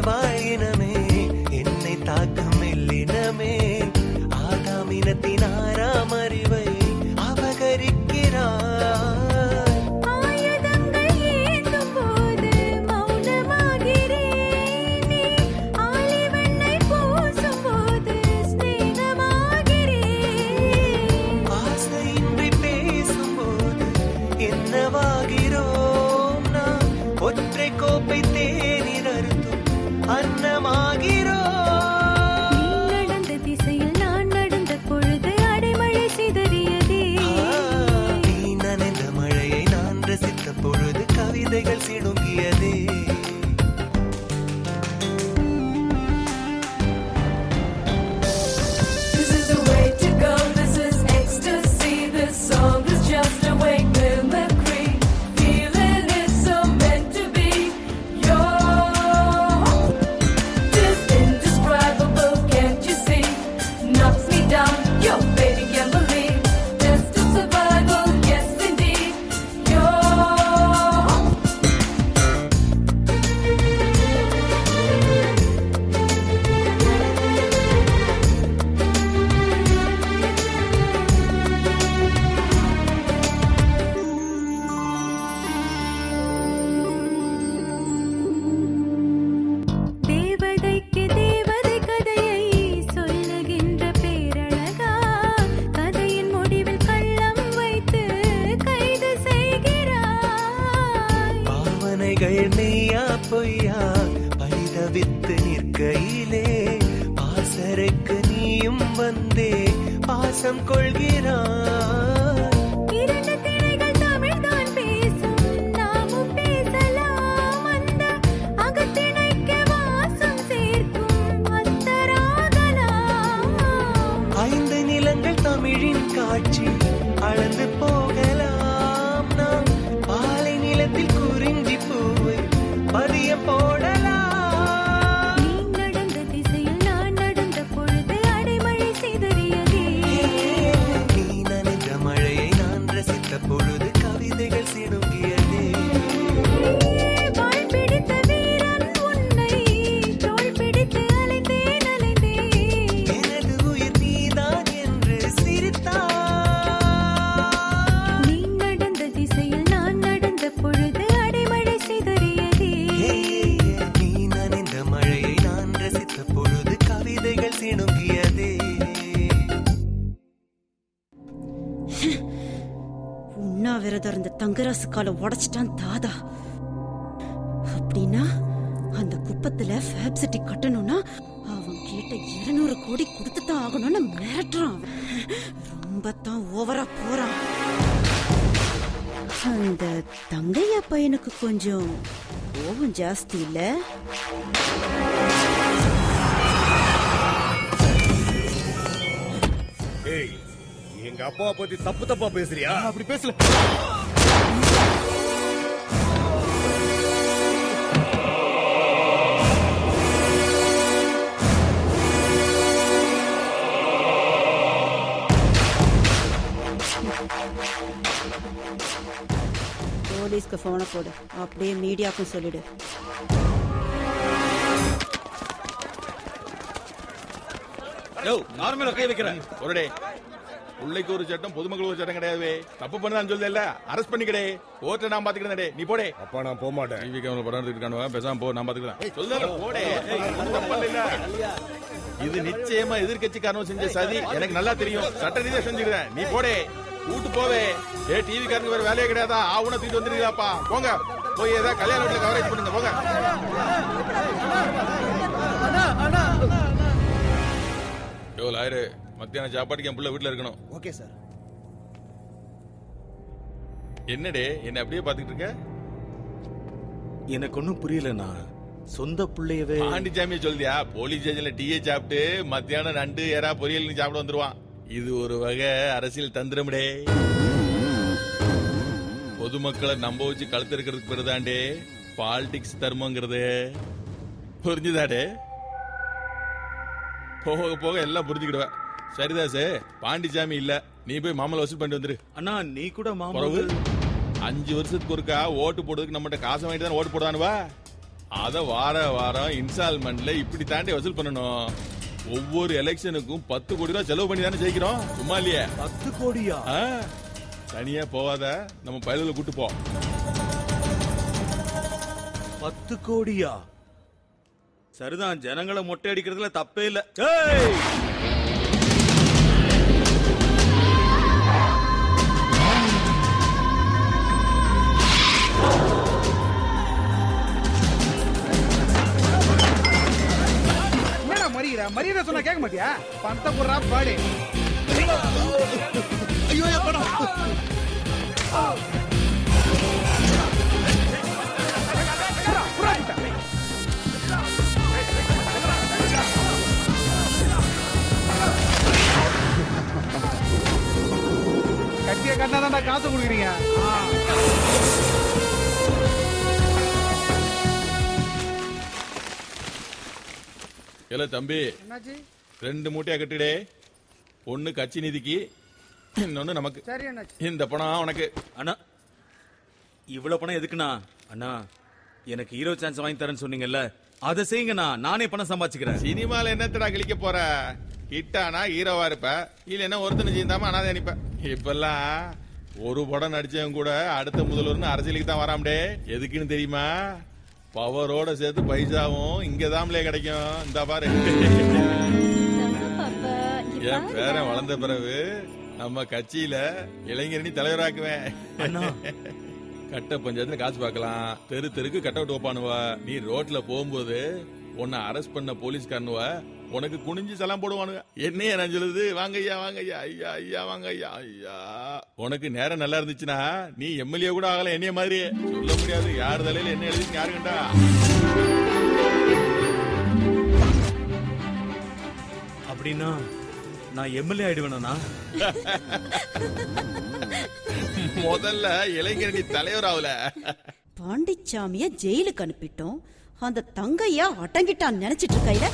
வாழினமே என்னை தாக்கும் மெல்லினமே ஆதாமினத்தின் ஆறாம் அறிவை அபகரிக்கிறார். என்னவாகிறோம் நாம் ஒற்றை கோப்பை தேநீர் அருந்தும் அன்னமாகிறோம். நீ நடந்த திசையில் நான் நடந்த பொழுது அடைமழை சிதறியதே. நீ நனைந்த மழையை நான் ரசித்த பொழுது கவிதைகள் சிடுங்கியதே. மெய்யா பொய்யா பரிதவித்து நிற்கையிலே பாசறைக்கு நீயும் வந்தே பாசம் கொள்கிறாய். இரண்டு திணைகள் தமிழ்தான் பேசும், நாமும் பேசலாம். அந்த அகத்திணைக்கு வாசம் சேர்க்கும் அத்தராகலாம். 5 நிலங்கள் தமிழின் காட்சி அளந்து போகலாம். நாம் பாலை நிலத்தில் குறிஞ்சி பூவை பதிய போடலாம். நீ நடந்த திசையில் நான் நடந்த பொழுது அடைமழை சிதறியதே. நீ நனைந்த மழையை நான் ரசித்த பொழுது கவிதைகள் சிடுங்கியதே. வாழ் பிடித்த வீரன் உன்னை தோள் பிடித்து அலைந்தேன் அலைந்தேன். எனது உயிர் நீதான் என்று சிரித்தாய். நீ நடந்த திசையில் நான் நடந்த பொழுது அடைமழை சிதறியதே. நீ நனைந்த மழையை நான் ரசித்த பொழுது கவிதைகள் சிடுங்கியதே. உண்ணாவிரதம் இருந்த தங்கராசு காலை உடைச்சிட்டான் தாதா. அப்படின்னா அந்த குப்பத்துல ஃபேப் சிட்டி கட்டணும்னா அவன் கிட்ட 200 கோடி கொடுத்துதான் ஆகணும்னு மிரட்டுறான். ரொம்ப தான் ஓவரா போறான். அந்த தங்கையா பையனுக்கு கொஞ்சம் கோபம் ஜாஸ்தி இல்ல? ஏய், எங்க அப்பாவை பத்தி தப்பு தப்பா பேசுறியா? அப்படி பேசல. போலீஸ்க்கு போன போடு, அப்படியே மீடியாவுக்கும் சொல்லிடு. நார்மலா கை வைக்கிறேன். ஒருடே பிள்ளைக்கு ஒரு சட்டம் பொதுமக்களுக்கு ஒரு சட்டம் கிடையாது. தப்பு பண்ணதான் சொல்ல அரெஸ்ட் பண்ணிக்கடே. ஓட்ட நான் பாத்துக்கிறேன், நீ போடே. அப்பா நான் போக மாட்டேன். டிவி கேமரா படம் எடுத்துக்கானுவா, பேசாம போ, நான் பாத்துக்கிறேன். சொல்ல போடே. இது நிச்சயமா எதிர்கட்சிக்காரனும் செஞ்ச சதி, எனக்கு நல்லா தெரியும். சட்ட ரீதியா செஞ்சுக்கிறேன், நீ போடே. கூட்டு போவே. டிவி காரனுக்கு வேற வேலையே கிடையாதா? ஆவுனா தூக்கிட்டு வந்துருக்கீங்களாப்பா. போங்க, போய் ஏதாவது கல்யாண வீட்டுல கவரேஜ் பண்ணுங்க, போங்க. லாயரு, மத்தியானம் சாப்பாட்டுக்கு என் பிள்ளை வீட்டுல இருக்கணும். Okay sir. என்னடே என்ன அப்படியே பாத்துக்கிட்டு இருக்க? எனக்கு ஒன்னும் புரியலண்ணா. சொந்த பிள்ளையவே பாண்டிச்சாமியை சொல்லியா? போலீஸ் ஸ்டேஷன்ல டீயை சாப்பிட்டு மத்தியானம் நண்டு ஏறா பொரியல் சாப்பிட வந்துருவான். இது ஒரு வகை அரசியல் தந்திரம்டே. பொதுமக்களை நம்ப வச்சு கழுத்து இருக்கிறதுக்கு பிறதாண்டே பாலிடிக்ஸ் தர்மங்கிறது. புரிஞ்சுதாடே? போக போக எல்லாம் புரிஞ்சுக்கிடுவேன். சரிதாசு, பாண்டிச்சாமி இல்ல, நீ போய் மாமலை வசூல் பண்ணிட்டு வந்துரு. அண்ணா நீ கூட மாமா 5 வருஷத்துக்கு ஒருக்கா ஓட்டு போடுறதுக்கு நம்மகிட்ட காசு வாங்கிட்டு தான் ஓட்டு போடானுவா. அத வாரம் இன்ஸ்டால்மெண்ட்ல இப்படி தாண்டி வசூல் பண்ணணும். ஒவ்வொரு எலெக்ஷனுக்கும் 10 கோடி ரூபாய் செலவு பண்ணி தானே ஜெயிக்கிறோம். சும்மா இல்லையே. 10 கோடியா? தனியா போவாத, நம்ம பயலுல கூட்டு போ. 10 கோடியா? சரிதான், ஜனங்களை மொட்டை அடிக்கிறதுல தப்பே இல்ல. மரியாதை சொன்னா கேட்க மாட்டியா? பணத்தை போடுறா பாடு. ஐயோ பணம். கட்டிய கண்ணாதான்டா காசு கொடுக்குறீங்க. இல்ல தம்பி, 2 மூட்டையா கட்டுடே. ஒண்ணு கட்சி நிதிக்கு, இன்னொன்னு நமக்கு. இந்த பணம் உனக்கு. அண்ணா, இவ்வளவு பணம் எதுக்குண்ணா? அண்ணா, எனக்கு ஹீரோ சான்ஸ் வாங்கி தரேன்னு சொன்னீங்கல்ல, அதை செய்யுங்கண்ணா. நானே பணம் சம்பாதிச்சுக்கிறேன். சினிமால என்னத்தடா கிழிக்க போற? ஹிட்டானா ஹீரோவா இருப்ப, இல்லன்னா ஒருத்தனை செய்யாம அனாதை அனுப்ப. இப்பெல்லாம் ஒரு படம் நடிச்சவன் கூட அடுத்த முதல்வர்னு அரசியலுக்கு தான் வராமடே. எதுக்குன்னு தெரியுமா? பவரோட சேர்த்து பைசாவும் இங்கதான்லே கிடைக்கும். இந்த பாரு, என் பேரன் வளர்ந்த பிறகு நம்ம கட்சியில இளைஞரணி தலைவராக்குவேன். கட்ட பஞ்சாயத்துல காசு பார்க்கலாம். தெரு தெருக்கு கட் அவுட் வைப்பானுவா. நீ ரோட்ல போகும்போது உன்னை அரெஸ்ட் பண்ண போலீஸ்காரனுவ உனக்கு குனிஞ்சு சலாம் போடுவானுங்க. என்னைய நான் சொல்லுது, வாங்க ஐயா வாங்க ஐயா, ஐயா ஐயா வாங்க ஐயா ஐயா. உனக்கு நேரம் நல்லா இருந்துச்சுன்னா நீ எம்எல்ஏ கூட ஆகல. என்னைய மாதிரி சொல்ல முடியாது. யார் தலையில என்ன எழுதி யாரு கண்டா? அப்படின்னா நான் எம்எல்ஏ ஆயிடுவேனா? முதல்ல இளைஞரணி தலைவர் ஆகல. பாண்டிச்சாமிய ஜெயிலுக்கு அனுப்பிட்டோம். அந்த தங்கையா அடங்கிட்டான் நினைச்சிட்டு இருக்கையில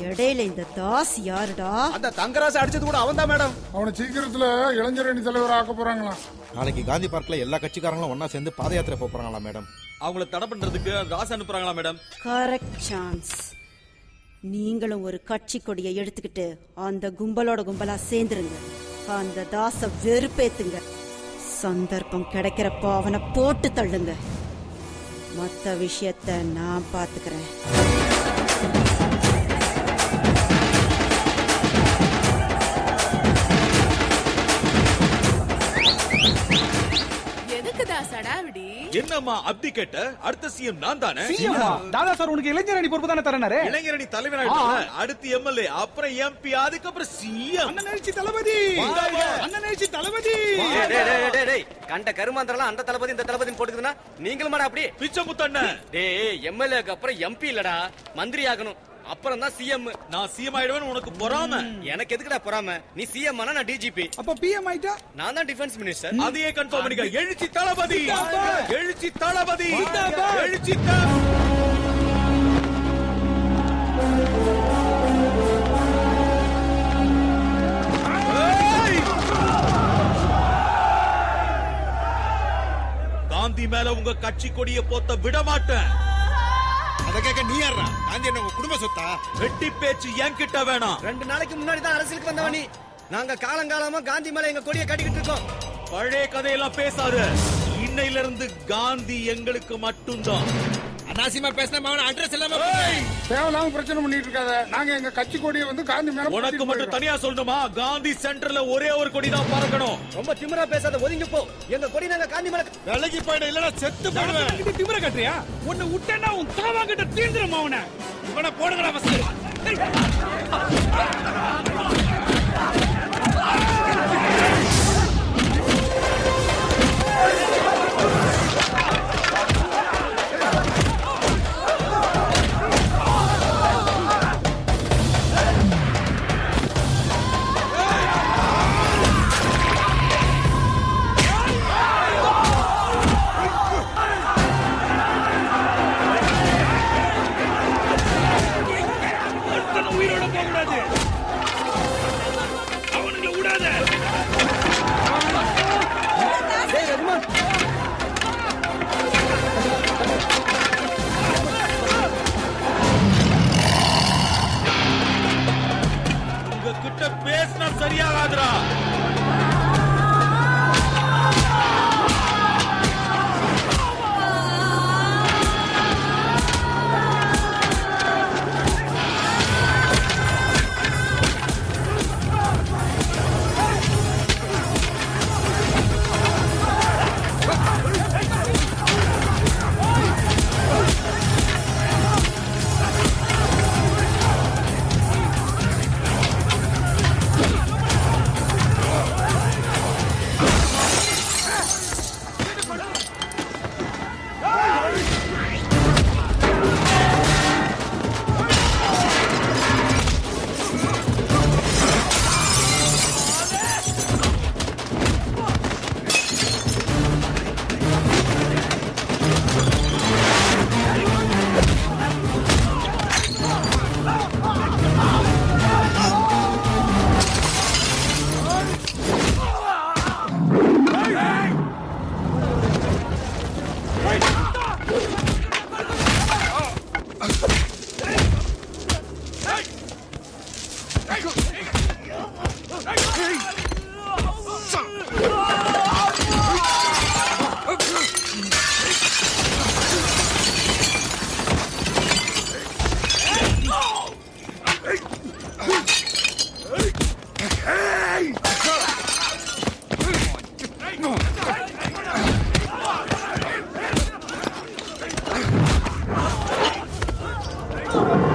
இடையில இந்த தாஸ் யாருடா? அந்த தங்கராசு அடிச்சது கூட அவன் தான் மேடம். அவனை சீக்கிரத்துல இளைஞரணி தலைவர் ஆக்க போறாங்களா? நாளைக்கு காந்தி பார்க்ல எல்லா கட்சிக்காரங்களும் ஒன்னா சேர்ந்து பாத யாத்திரை போறாங்களா மேடம்? அவங்கள தடை பண்றதுக்கு தாஸ் அனுப்புறாங்களா மேடம்? Correct chance. நீங்களும் ஒரு கட்சி கொடியை எடுத்துக்கிட்டு அந்த கும்பலோட கும்பலா சேர்ந்துருங்க. அந்த தாச வெறுப்பேத்துங்க. சந்தர்ப்பம் கிடைக்கிறப்போ அவனை போட்டு தள்ளுங்க. மத்த விஷயத்த நான் பாத்துக்கிறேன். என்னம்மா அப்படி கேட்ட? அடுத்த சிஎம் நான் தானே. தாதா சார் உனக்கு இளைஞரணி பொறுப்பு தானே தரனாரு? இளைஞரணி தலைவர், அடுத்து எம்எல்ஏ, அப்புறம் எம்பி, அதுக்கப்புறம் சிஎம். அண்ணன் எழுச்சி தளபதி, அண்ணன் எழுச்சி தளபதி. கண்ட கருமாந்திரலாம் அந்த தளபதி இந்த தளபதி போட்டுக்குதுன்னா நீங்களும் மாடா அப்படி பிச்சமுத்தண்ண. டேய், எம்எல்ஏக்கு அப்புறம் எம்பி இல்லடா, மந்திரி ஆகணும். அப்புறம் தான் சிஎம். நான் சிஎம் ஆயிடுவேன். உனக்கு பொறாம? எனக்கு எதுக்குடா பொறாம? நீ சிஎம் ஆனா நான் டிஜிபி. அப்ப பிஎம் ஆயிட்டா நான் தான் டிஃபென்ஸ் மினிஸ்டர். அதையே கன்ஃபார்ம் பண்ணிக்க. எழுச்சி தளபதி, எழுச்சி தளபதி, எழுச்சி காந்தி மேல உங்க கட்சி கொடிய போத்த விட மாட்டேன். அத கேட்க நீ யாரா? காந்தி என்ன உங்க குடும்ப சொத்தா? வெட்டி பேச்சு என்கிட்ட வேணாம். 2 நாளைக்கு முன்னாடி தான் அரசியலுக்கு வந்தவனி. நாங்க காலங்காலமா காந்தி மேல எங்க கொடியை கட்டிக்கிட்டு இருக்கோம். பழைய கதையெல்லாம் பேசாத. இன்னையில இருந்து காந்தி எங்களுக்கு மட்டும்தான். அனாசிமா பேசினா அட்ரஸ் இல்லாம தேவையில்லாம பிரச்சனை பண்ணிட்டு இருக்காத. நாங்க எங்க கட்சி கொடியை வந்து காந்தி மேல உனக்கு மட்டும் தனியா சொல்லணுமா? காந்தி சென்டர்ல ஒரே ஒரு கொடி தான் பறக்கணும். ரொம்ப திமிரா பேசாத, ஒதுங்கி போ. எங்க கொடி நாங்க காந்தி மேல விலகி போயிட, இல்லனா செத்து போடுவேன். திமிர கட்டுறியா? உன்னை விட்டேன்னா உன் தாவாங்கிட்ட தீர்ந்துரும். அவனை இவனை போடுங்கடா ஃபர்ஸ்ட். உயிரோட போக கூடாது. போதும்